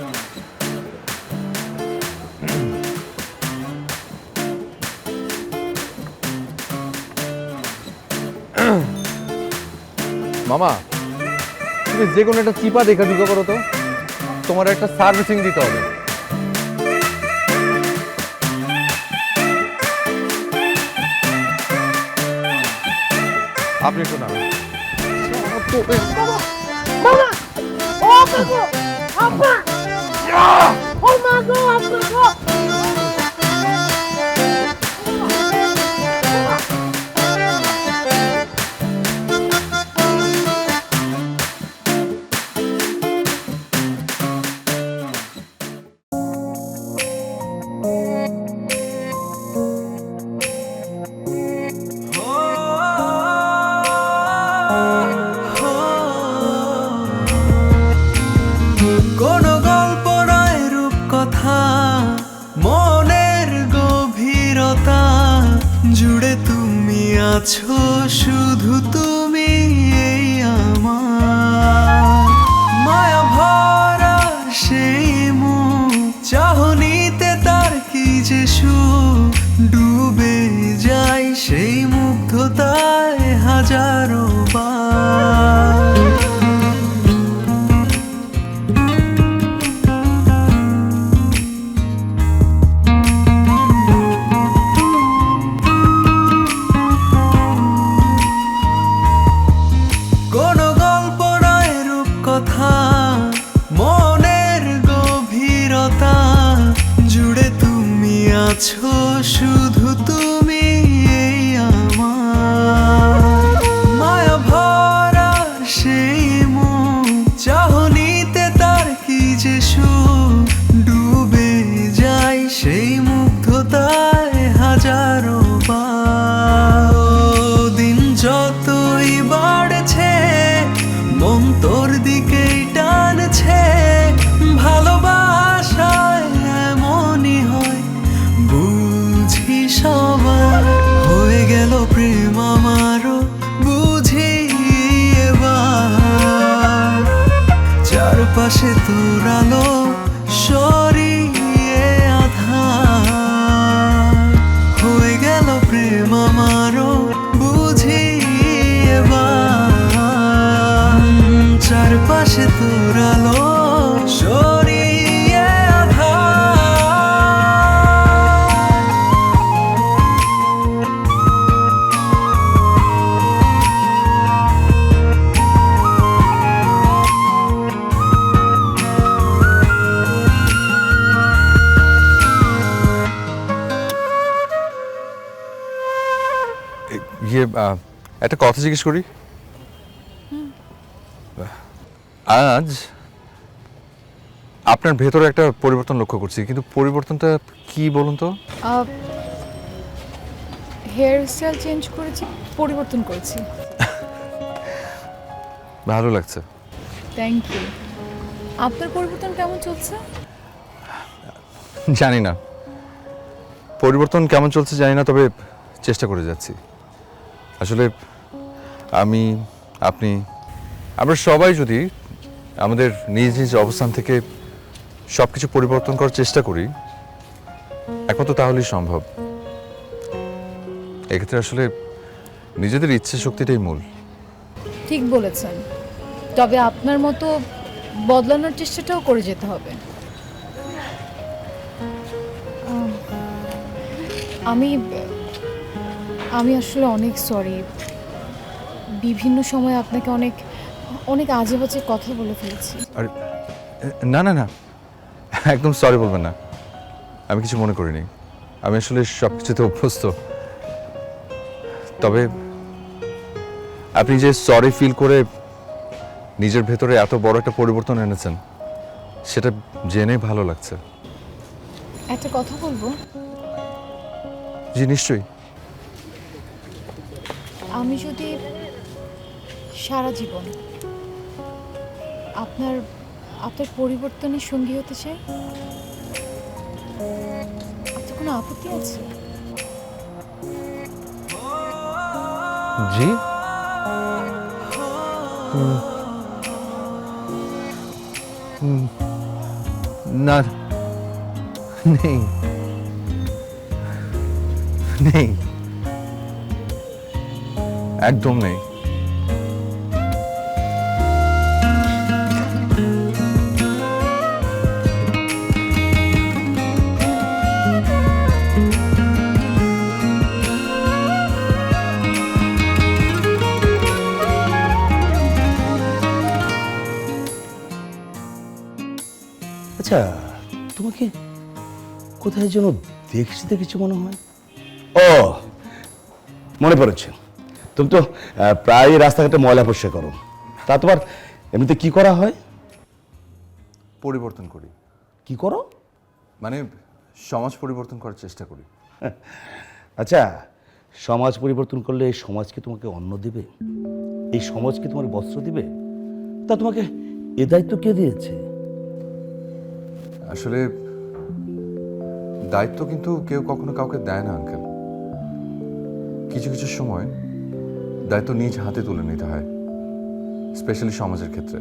মামা, তুমি যে কোনো একটা চিপা দেখা ঢুকে করো তো, তোমার একটা সার্ভিসিং দিতে হবে। আপনি একটু নামেন। কোনো গল্প নয় রূপকথা, মনের গভীরতা জুড়ে তুমি আছো, শুধু তুমি এই আমার মায়া ভরা সেই মুখ, চাহনিতে তার কি যে সুখ, ডুবে যাই সেই মুগ্ধতায় হাজারো বার। মন তোর দিকেই টানছে, ভালোবাসায় এমনই হয় বুঝি সবার। হয়ে গেল প্রেম আমারও বুঝি এবার, চারপাশে তোর আলো সরিয়ে আধার। হয়ে গেল প্রেম আমারও বুঝি এবার, চারপাশে তোর আলো সরিয়ে আধার। ইয়ে একটা কথা জিজ্ঞেস করি। আজ আপনার ভেতরে একটা পরিবর্তন লক্ষ্য করছি, কিন্তু পরিবর্তনটা কি বলুন তো? হেয়ার স্টাইল চেঞ্জ করেছি, পরিবর্তন করেছি। ভালো লাগছে। Thank you. আপনার পরিবর্তন কেমন চলছে? জানি না পরিবর্তন কেমন চলছে জানি না, তবে চেষ্টা করে যাচ্ছি। আসলে আমি, আপনি, আমরা সবাই যদি আমাদের নিজ নিজ অবস্থান থেকে সব কিছু পরিবর্তন করার চেষ্টা করি, একমাত্র তাহলেই সম্ভব। এক্ষেত্রে আসলে নিজেদের ইচ্ছে শক্তিটাই মূল। ঠিক বলেছেন, তবে আপনার মতো বদলানোর চেষ্টাটাও করে যেতে হবে। আমি আসলে অনেক সরি, বিভিন্ন সময় আপনাকে অনেক অনেক আজে বাজে কথা বলে ফেলেছি। আর না না না, একদম সরি বলবেন না, আমি কিছু মনে করিনি। আমি আসলে সব কিছুতে অভ্যস্ত। তবে আপনি যে সরি ফিল করে নিজের ভেতরে এত বড় একটা পরিবর্তন এনেছেন, সেটা জেনে ভালো লাগছে। একটা কথা বলবো? জি নিশ্চয়ই। আমি যদি সারা জীবন আপনার আপনার পরিবর্তনের সঙ্গী হতে চাই, আপনার কোনো আপত্তি আছে? জি না, নেই নেই, একদম নেই। আচ্ছা, তোমাকে কোথায় যেন দেখছি দেখেছি মনে হয়। ও, মনে পড়েছে, তুমি তো প্রায় রাস্তাঘাটে ময়লা পরিষ্কার করো। তা তোমার এমনিতে কি করা হয়? পরিবর্তন করি। কি করো? মানে সমাজ পরিবর্তন করার চেষ্টা করি। আচ্ছা, সমাজ পরিবর্তন করলে এই সমাজ কি তোমাকে অন্ন দিবে? এই সমাজ কি তোমার বস্ত্র দিবে? তা তোমাকে এ দায়িত্ব কে দিয়েছে? আসলে দায়িত্ব কিন্তু কেউ কখনো কাউকে দেয় না আঙ্কেল। কিছু কিছু সময় দায়িত্ব নিজ হাতে তুলে নিতে হয়, স্পেশালি সমাজের ক্ষেত্রে।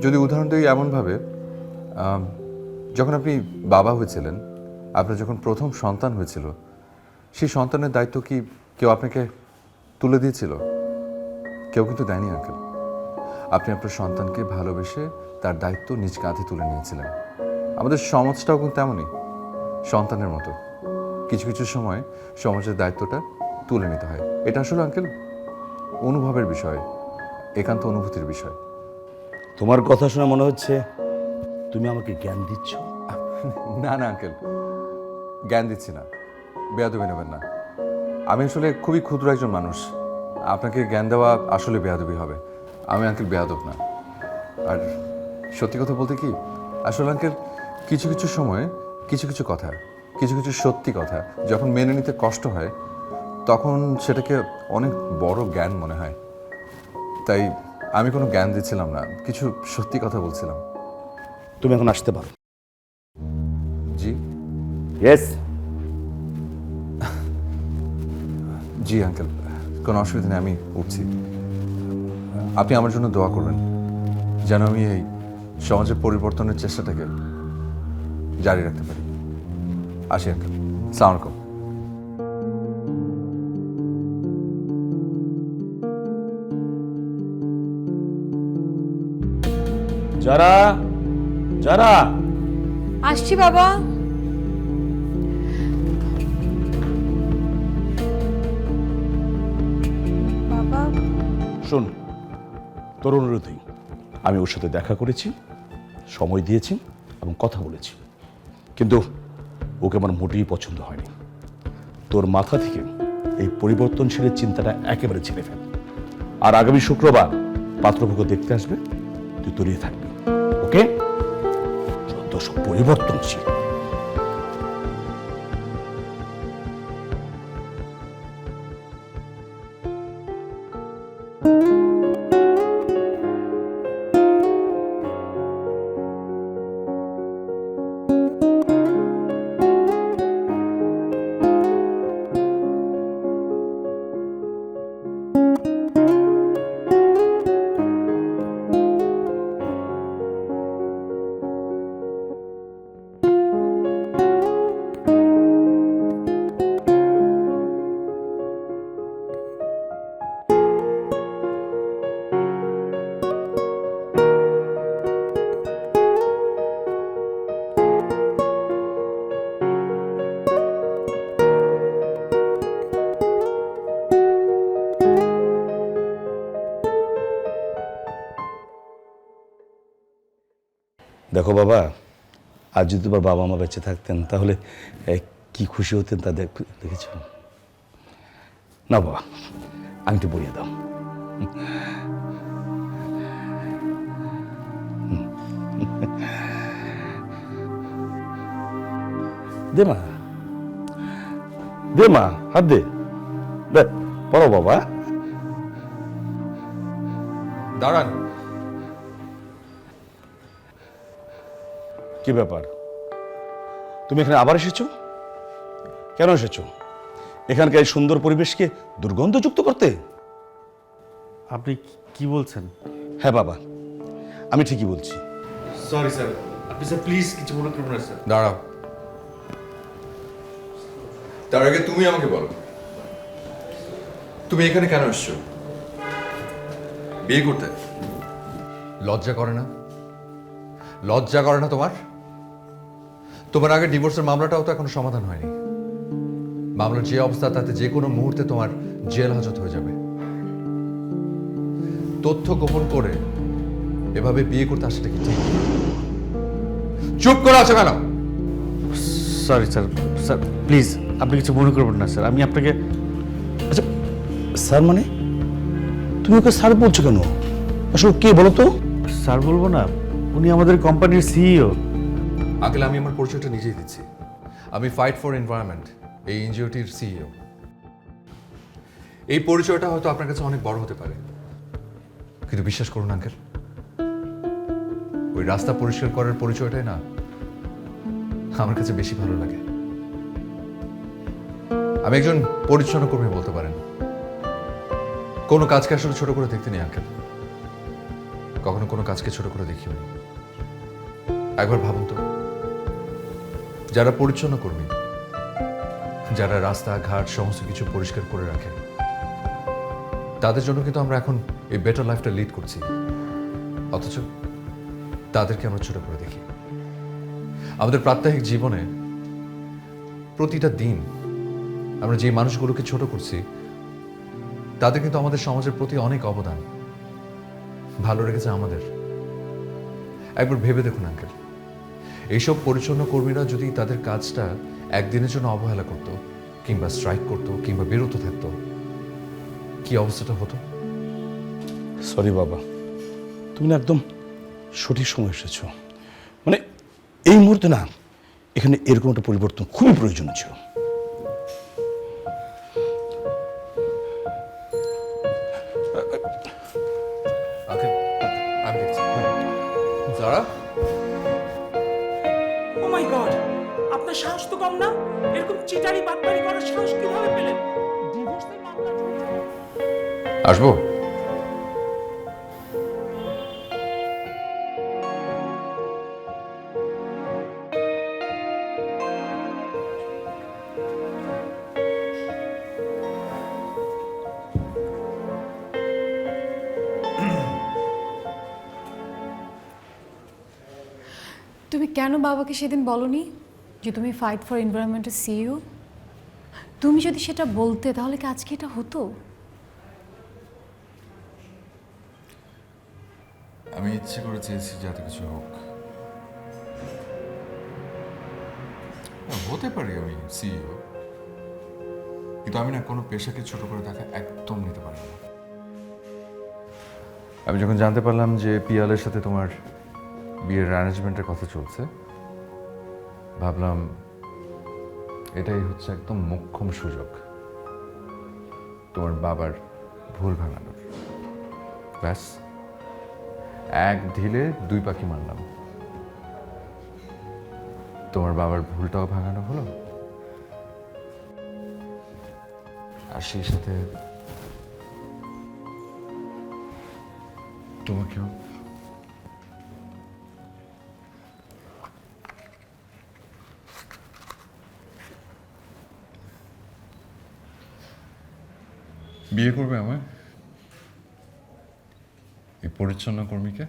যদি উদাহরণ দিই এমনভাবে, যখন আপনি বাবা হয়েছিলেন, আপনার যখন প্রথম সন্তান হয়েছিল, সেই সন্তানের দায়িত্ব কি কেউ আপনাকে তুলে দিয়েছিল? কেউ কিন্তু দেয়নি আঙ্কেল। আপনি আপনার সন্তানকে ভালোবেসে তার দায়িত্ব নিজ কাঁধে তুলে নিয়েছিলেন। আমাদের সমাজটাও কিন্তু তেমনই, সন্তানের মতো। কিছু কিছু সময় সমাজের দায়িত্বটা তুলে নিতে হয়। এটা আসলে আঙ্কেল অনুভবের বিষয়, একান্ত অনুভূতির বিষয়। তোমার কথা শুনে মনে হচ্ছে তুমি আমাকে জ্ঞান দিচ্ছ। না না আঙ্কেল, জ্ঞান দিচ্ছি না, বেয়াদবি নেবেন না। আমি আসলে খুবই ক্ষুদ্র একজন মানুষ, আপনাকে জ্ঞান দেওয়া আসলে বেয়াদবি হবে। আমি আঙ্কেল বেয়াদব না। আর সত্যি কথা বলতে কি, আসলে আঙ্কেল কিছু কিছু সময়ে কিছু কিছু কথা, কিছু কিছু সত্যি কথা যখন মেনে নিতে কষ্ট হয়, তখন সেটাকে অনেক বড় জ্ঞান মনে হয়। তাই আমি কোনো জ্ঞান দিচ্ছিলাম না, কিছু সত্যি কথা বলছিলাম। তুমি এখন আসতে পারো। জি ইয়েস। জি আঙ্কেল, কোনো অসুবিধা নেই, আমি উঠছি। আপনি আমার জন্য দোয়া করবেন যেন আমি এই সমাজের পরিবর্তনের চেষ্টাটাকে জারি রাখতে পারি। আসি আঙ্কেল, সালাম আলাইকুম। যারা যারা আসছি বাবা। বাবা শোন, তোর অনুরোধেই আমি ওর সাথে দেখা করেছি, সময় দিয়েছি এবং কথা বলেছি, কিন্তু ওকে আমার মোটেই পছন্দ হয়নি। তোর মাথা থেকে এই পরিবর্তনশীলের চিন্তাটা একেবারে ছেড়ে ফেল। আর আগামী শুক্রবার পাত্রপক্ষ দেখতে আসবে, তুই তৈরি থাকবি, ওকে? যত সব পরিবর্তনশীল। দেখো বাবা, আজ যদি তোমার বাবা মা বেঁচে থাকতেন তাহলে কি খুশি হতেন তা দেখেছ না বাবা। আংটি পরিয়ে দাও। দে মা, দে মা, হাত দে, পড়ো বাবা। দাঁড়ান। কি ব্যাপার, তুমি এখানে আবার এসেছো? কেন এসেছো? এখানকার এই সুন্দর পরিবেশকে দুর্গন্ধযুক্ত করতে? আপনি কি বলছেন? হ্যাঁ বাবা, আমি ঠিকই বলছি। সরি স্যার, আপনি স্যার প্লিজ কিছু মনে করবেন না স্যার। দাঁড়াও, তার আগে তুমি আমাকে বলো, তুমি এখানে কেন এসছো? বিয়ে করতে? লজ্জা করে না? লজ্জা করে না তোমার? তোমার আগে ডিভোর্সের মামলাটাও তো এখনো সমাধান হয়নি। মামলার যে অবস্থা তাতে যে কোনো মুহূর্তে তোমার জেল হাজত হয়ে যাবে। তথ্য গোপন করে এভাবে বিয়ে করতে আসাটা কি ঠিক? চুপ করে আছো কেন? সরি স্যার, স্যার প্লিজ আপনি কিছু মনে করবেন না স্যার, আমি আপনাকে। আচ্ছা স্যার মানে তুমি ওকে স্যার বলছো কেন? আসলে কে বলো তো? স্যার বলবো না, উনি আমাদের কোম্পানির সিইও। আঙ্কেল, আমি আমার পরিচয়টা নিজেই দিচ্ছি। আমি ফাইট ফর এনভায়রনমেন্ট এই এনজিওটির সিইও। এই পরিচয়টা হয়তো আপনার কাছে অনেক বড় হতে পারে, কিন্তু বিশ্বাস করুন আঙ্কেল, ওই রাস্তা পরিষ্কার করার পরিচয়টাই না আমার কাছে বেশি ভালো লাগে। আমি একজন পরিচ্ছন্ন কর্মী বলতে পারেন। কোনো কাজকে আসলে ছোট করে দেখতে নেই আঙ্কেল, কখনো কোনো কাজকে ছোট করে দেখিও নি। একবার ভাবুন তো, যারা পরিচ্ছন্ন কর্মী, যারা রাস্তাঘাট সমস্ত কিছু পরিষ্কার করে রাখে, তাদের জন্য কিন্তু আমরা এখন এই বেটার লাইফটা লিড করছি, অথচ তাদেরকে আমরা ছোট করে দেখি। আমাদের প্রাত্যহিক জীবনে প্রতিটা দিন আমরা যে মানুষগুলোকে ছোট করছি, তাদের কিন্তু আমাদের সমাজের প্রতি অনেক অবদান ভালো রেখেছে আমাদের। একবার ভেবে দেখুন আঙ্কেল, এইসব পরিচ্ছন্ন কর্মীরা যদি তাদের কাজটা একদিনের জন্য অবহেলা করত, কিংবা স্ট্রাইক করত, কিংবা বিরত থাকতো, কি অবস্থাটা হতো? সরি বাবা, তুমি না একদম সঠিক সময় এসেছো। মানে এই মুহূর্তে না এখানে এরকম একটা পরিবর্তন খুবই প্রয়োজন ছিল। ওকে, আমি দেখছি। যারা ও মাই গড, আপনার সাহস তো কম না। এরকম চিটারি বাটপারি করার সাহস কিভাবে পেলেন? ডিভোর্সের মামলা চলছে। আসবো? তুমি কেন বাবাকে সেদিন বলনি যে তুমি ফাইট ফর এনভায়রনমেন্টের সিইও? তুমি যদি সেটা বলতে তাহলে কি আজকে এটা হতো? আমি ইচ্ছে করে চেয়েছি যাতে কিছু হোক। হতে পারি আমি সিইও, কিন্তু আমি না কোনো পেশাকে ছোট করে দেখা একদম নিতে পারি না। আমি যখন জানতে পারলাম যে পিয়ালের সাথে তোমার বিয়ের অ্যারেঞ্জমেন্টের কথা চলছে, ভাবলাম এটাই হচ্ছে একদম মোক্ষম সুযোগ তোমার বাবার ভুল ভাঙানোর। ব্যাস, এক ঢিলে দুই পাখি মারলাম। তোমার বাবার ভুলটাও ভাঙানো হলো, আর সেই সাথে তোমাকেও। বিয়ে করবে আমায়, এই পরিচ্ছন্ন কর্মীকে?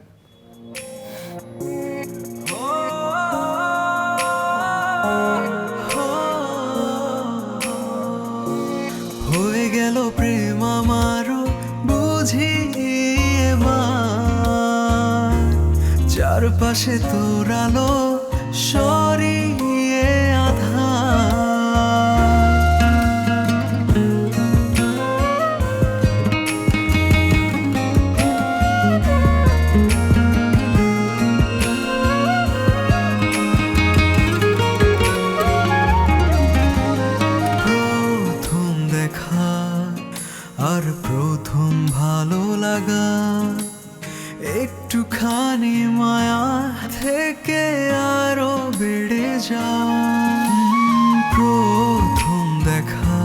হয়ে গেল প্রেম আমারও বুঝি এবার, চারপাশে তোর আলো সরিয়ে আধার। প্রথম দেখা আর প্রথম ভালো লাগা, একটুখানি মায়া থেকে আরো বেড়ে যাওয়া। প্রথম দেখা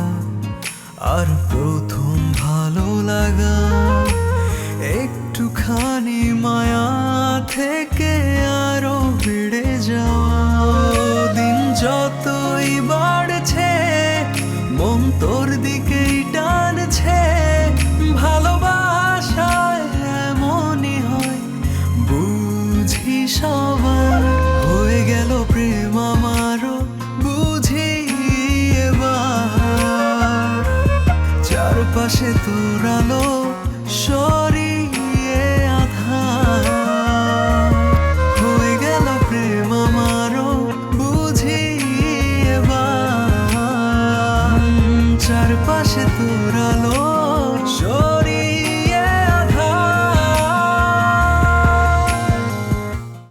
আর প্রথম ভালো লাগা, একটুখানি মায়া থেকে আরো বেড়ে যাওয়া। দিন যতই বাড়ছে মন তোর দিকেই টানছে, ভালোবাসায় এমনই হয় বুঝি সবার। হয়ে গেল প্রেম আমারও বুঝি এবার, চারপাশে তোর আলো সরিয়ে আধার। হয়ে গেল প্রেম আমারও বুঝি এবার, চারপাশে তোর আলো